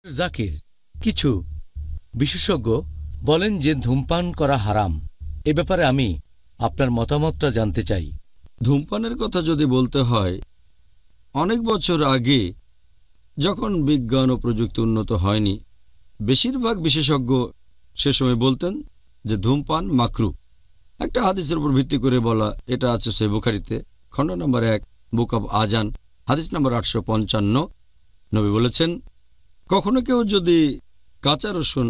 জাকির, কিছু বিশেষজ্ঞ বলেন যে ধূমপান করা হারাম। এ ব্যাপারে আমি আপনার মতামতটা জানতে চাই। ধূমপানের কথা যদি বলতে হয়, অনেক বছর আগে যখন বিজ্ঞান ও প্রযুক্তি উন্নত হয়নি, বেশিরভাগ বিশেষজ্ঞ সে সময় বলতেন যে ধূমপান মাকরু। একটা হাদিসের উপর ভিত্তি করে বলা, এটা আছে সহিহ বুখারীতে, খণ্ড নম্বর 1, বুক অব আজান, হাদিস নম্বর 855। নবী বলেছেন, কখনো কেউ যদি কাঁচা রসুন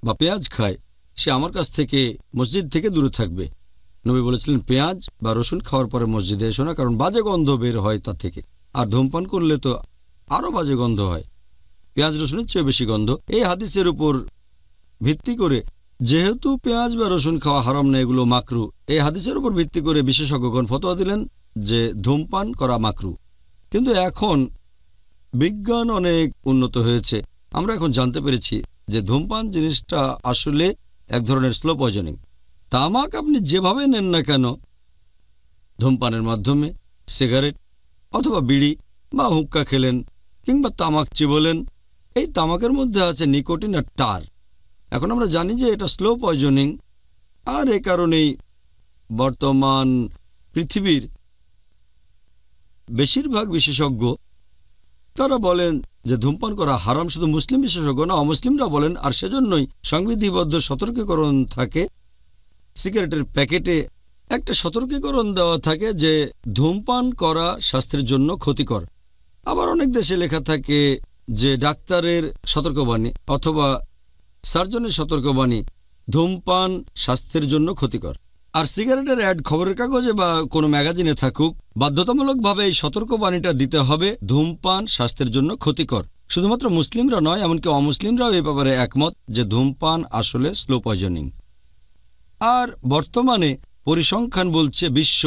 বা পেঁয়াজ খায়, সে আমার কাছ থেকে মসজিদ থেকে দূরে থাকবে। নবী বলেছিলেন, পেঁয়াজ বা রসুন খাওয়ার পরে মসজিদে এসো না, কারণ বাজে গন্ধ বের হয় তা থেকে। আর ধূমপান করলে তো আরও বাজে গন্ধ হয়, পেঁয়াজ রসুনের চেয়ে বেশি গন্ধ। এই হাদিসের উপর ভিত্তি করে, যেহেতু পেঁয়াজ বা রসুন খাওয়া হারাম না, এগুলো মাকরু, এই হাদিসের উপর ভিত্তি করে বিশেষজ্ঞগণ ফতোয়া দিলেন যে ধূমপান করা মাকরু। কিন্তু এখন বিজ্ঞান অনেক উন্নত হয়েছে, আমরা এখন জানতে পেরেছি যে ধূমপান জিনিসটা আসলে এক ধরনের স্লো পয়জনিং। তামাক আপনি যেভাবে নেন না কেন, ধূমপানের মাধ্যমে, সিগারেট অথবা বিড়ি বা হুক্কা খেলেন কিংবা তামাক চিবোলেন, এই তামাকের মধ্যে আছে নিকোটিন আর টার। এখন আমরা জানি যে এটা স্লো পয়জনিং, আর এ কারণেই বর্তমান পৃথিবীর বেশিরভাগ বিশেষজ্ঞ তারা বলেন যে ধূমপান করা হারাম। শুধু মুসলিম বিশেষজ্ঞ না, অমুসলিমরা বলেন। আর সেজন্যই সংবিধিবদ্ধ সতর্কীকরণ থাকে, সিগারেটের প্যাকেটে একটা সতর্কীকরণ দেওয়া থাকে যে ধূমপান করা স্বাস্থ্যের জন্য ক্ষতিকর। আবার অনেক দেশে লেখা থাকে যে ডাক্তারের সতর্কবাণী অথবা সার্জনের সতর্কবাণী, ধূমপান স্বাস্থ্যের জন্য ক্ষতিকর। আর সিগারেটের অ্যাড খবরের কাগজে বা কোনো ম্যাগাজিনে থাকুক, বাধ্যতামূলকভাবে এই সতর্কবাণীটা দিতে হবে, ধূমপান স্বাস্থ্যের জন্য ক্ষতিকর। শুধুমাত্র মুসলিমরা নয়, এমনকি অমুসলিমরাও এ ব্যাপারে একমত যে ধূমপান আসলে স্লো পয়জনিং। আর বর্তমানে পরিসংখ্যান বলছে, বিশ্ব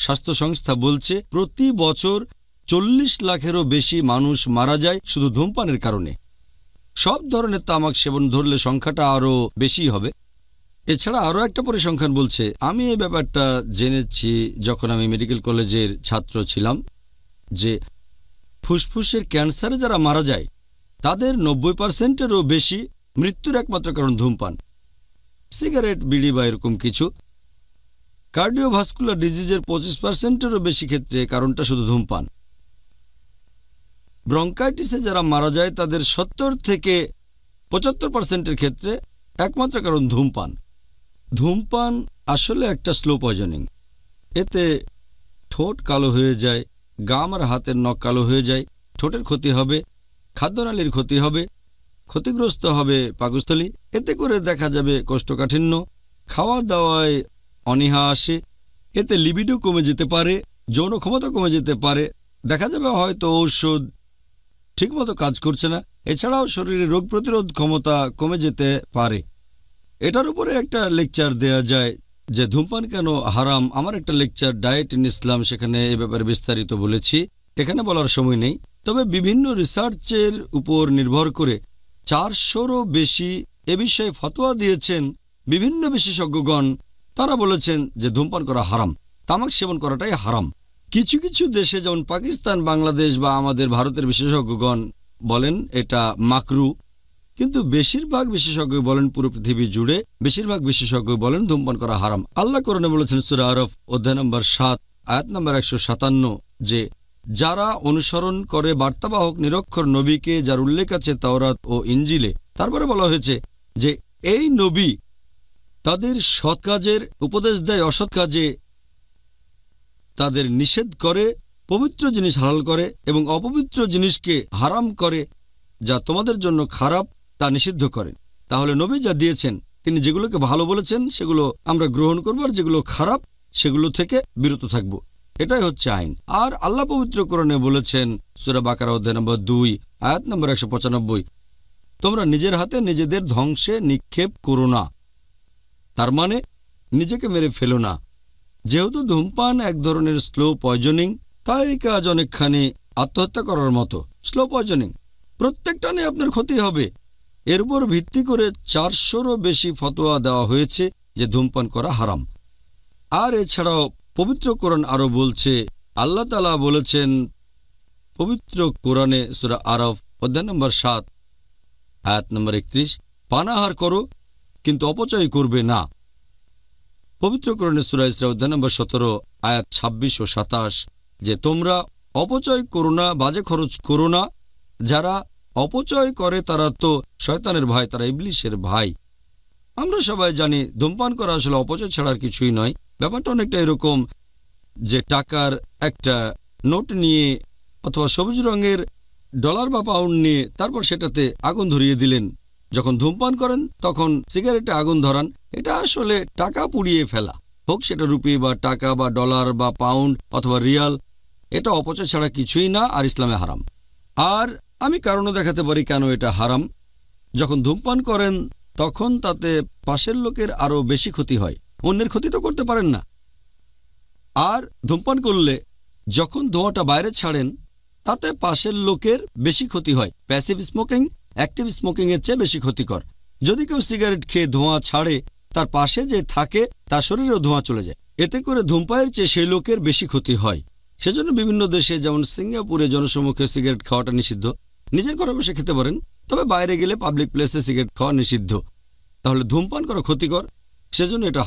স্বাস্থ্য সংস্থা বলছে, প্রতি বছর 40 লাখেরও বেশি মানুষ মারা যায় শুধু ধূমপানের কারণে। সব ধরনের তামাক সেবন ধরলে সংখ্যাটা আরও বেশি হবে। এছাড়া আরও একটা পরিসংখ্যান বলছে, আমি এই ব্যাপারটা জেনেছি যখন আমি মেডিকেল কলেজের ছাত্র ছিলাম, যে ফুসফুসের ক্যান্সারে যারা মারা যায় তাদের 90%-এরও বেশি মৃত্যুর একমাত্র কারণ ধূমপান। সিগারেট, বিড়ি বা এরকম কিছু। কার্ডিওভাস্কুলার ডিজিজের 25%-এরও বেশি ক্ষেত্রে কারণটা শুধু ধূমপান। ব্রঙ্কাইটিসে যারা মারা যায় তাদের 70 থেকে 75%-এর ক্ষেত্রে একমাত্র কারণ ধূমপান। ধূমপান আসলে একটা স্লো পয়জনিং। এতে ঠোঁট কালো হয়ে যায়, গাম আর হাতের নখ কালো হয়ে যায়, ঠোঁটের ক্ষতি হবে, খাদ্যনালীর ক্ষতি হবে, ক্ষতিগ্রস্ত হবে পাকস্থলী। এতে করে দেখা যাবে কোষ্ঠকাঠিন্য, খাওয়া দাওয়ায় অনীহা আসে, এতে লিবিডো কমে যেতে পারে, যৌন ক্ষমতা কমে যেতে পারে, দেখা যাবে হয়তো ঔষধ ঠিকমতো কাজ করছে না। এছাড়াও শরীরে রোগ প্রতিরোধ ক্ষমতা কমে যেতে পারে। এটার উপরে একটা লেকচার দেয়া যায় যে ধূমপান কেন হারাম। আমার একটা লেকচার ডায়েট ইন ইসলাম, সেখানে এ ব্যাপারে বিস্তারিত বলেছি, এখানে বলার সময় নেই। তবে বিভিন্ন রিসার্চের উপর নির্ভর করে 400-রও বেশি এ বিষয়ে ফতোয়া দিয়েছেন বিভিন্ন বিশেষজ্ঞগণ। তারা বলেছেন যে ধূমপান করা হারাম, তামাক সেবন করাটাই হারাম। কিছু কিছু দেশে যেমন পাকিস্তান, বাংলাদেশ বা আমাদের ভারতের বিশেষজ্ঞগণ বলেন এটা মাকরু। কিন্তু বেশিরভাগ বিশেষজ্ঞ বলেন, পুরো পৃথিবী জুড়ে বেশিরভাগ বিশেষজ্ঞ বলেন ধূমপান করা হারাম। আল্লাহ কোরআনে বলেছেন সূরা আরফ অধ্যায় নম্বর 7 আয়াত নম্বর 157, যে যারা অনুসরণ করে বার্তাবাহক নিরক্ষর নবীকে, যার উল্লেখ আছে তাওরাত ও ইঞ্জিলে। তারপরে বলা হয়েছে যে এই নবী তাদের সৎ কাজের উপদেশ দেয়, অসৎ কাজে তাদের নিষেধ করে, পবিত্র জিনিস হালাল করে এবং অপবিত্র জিনিসকে হারাম করে, যা তোমাদের জন্য খারাপ তা নিষিদ্ধ করেন। তাহলে নবী যা দিয়েছেন, তিনি যেগুলোকে ভালো বলেছেন সেগুলো আমরা গ্রহণ করব, আর যেগুলো খারাপ সেগুলো থেকে বিরত থাকব। এটাই হচ্ছে আইন। আর আল্লাহ পবিত্র কোরআনে বলেছেন সূরা বাকারা অধ্যায় নম্বর 2 আয়াত নম্বর 195, তোমরা নিজের হাতে নিজেদের ধ্বংসে নিক্ষেপ করো না। তার মানে নিজেকে মেরে ফেলো না। যেহেতু ধূমপান এক ধরনের স্লো পয়জনিং, তাই এই কাজ অনেকখানি আত্মহত্যা করার মতো। স্লো পয়জনিং, প্রত্যেকটা নিয়ে আপনার ক্ষতি হবে। এর উপর ভিত্তি করে 400-রও বেশি ফতোয়া দেওয়া হয়েছে যে ধূমপান করা হারাম। আর এছাড়াও পবিত্র কোরআন আরও বলছে, আল্লাহ তাআলা বলেছেন পবিত্র কোরআনে সূরা আরফ অধ্যায় নম্বর 7 আয়াত নম্বর 31, পানাহার করো কিন্তু অপচয় করবে না। পবিত্র কোরআনে সূরা ইসরা অধ্যায় নম্বর 17 আয়াত 26 ও 27, যে তোমরা অপচয় করো না, বাজে খরচ করো না। যারা অপচয় করে তারা তো শয়তানের ভাই, তারা ইবলিশের ভাই। আমরা সবাই জানি ধূমপান করা আসলে অপচয় ছাড়ার কিছুই নয়। ব্যাপারটা অনেকটা এরকম যে টাকার একটা নোট নিয়ে অথবা সবুজ রঙের ডলার বা পাউন্ড নিয়ে তারপর সেটাতে আগুন ধরিয়ে দিলেন। যখন ধূমপান করেন তখন সিগারেটে আগুন ধরান, এটা আসলে টাকা পুড়িয়ে ফেলা, হোক সেটা রুপি বা টাকা বা ডলার বা পাউন্ড অথবা রিয়াল। এটা অপচয় ছাড়া কিছুই না, আর ইসলামে হারাম। আর আমি কারণও দেখাতে পারি কেন এটা হারাম। যখন ধূমপান করেন তখন তাতে পাশের লোকের আরও বেশি ক্ষতি হয়, অন্যের ক্ষতি তো করতে পারেন না। আর ধূমপান করলে যখন ধোঁয়াটা বাইরে ছাড়েন তাতে পাশের লোকের বেশি ক্ষতি হয়। প্যাসিভ স্মোকিং অ্যাক্টিভ স্মোকিং এর চেয়ে বেশি ক্ষতিকর। যদি কেউ সিগারেট খেয়ে ধোঁয়া ছাড়ে, তার পাশে যে থাকে তার শরীরেও ধোঁয়া চলে যায়, এতে করে ধূমপানের চেয়ে সেই লোকের বেশি ক্ষতি হয়। সেজন্য বিভিন্ন দেশে যেমন সিঙ্গাপুরে জনসমক্ষে সিগারেট খাওয়াটা নিষিদ্ধ। নিজের ঘরে বসে খেতে পারেন, তবে বাইরে গেলে পাবলিক প্লেসে সিগারেট খাওয়া নিষিদ্ধ। তাহলে ধূমপান করা ক্ষতিকর, সেজন্য এটা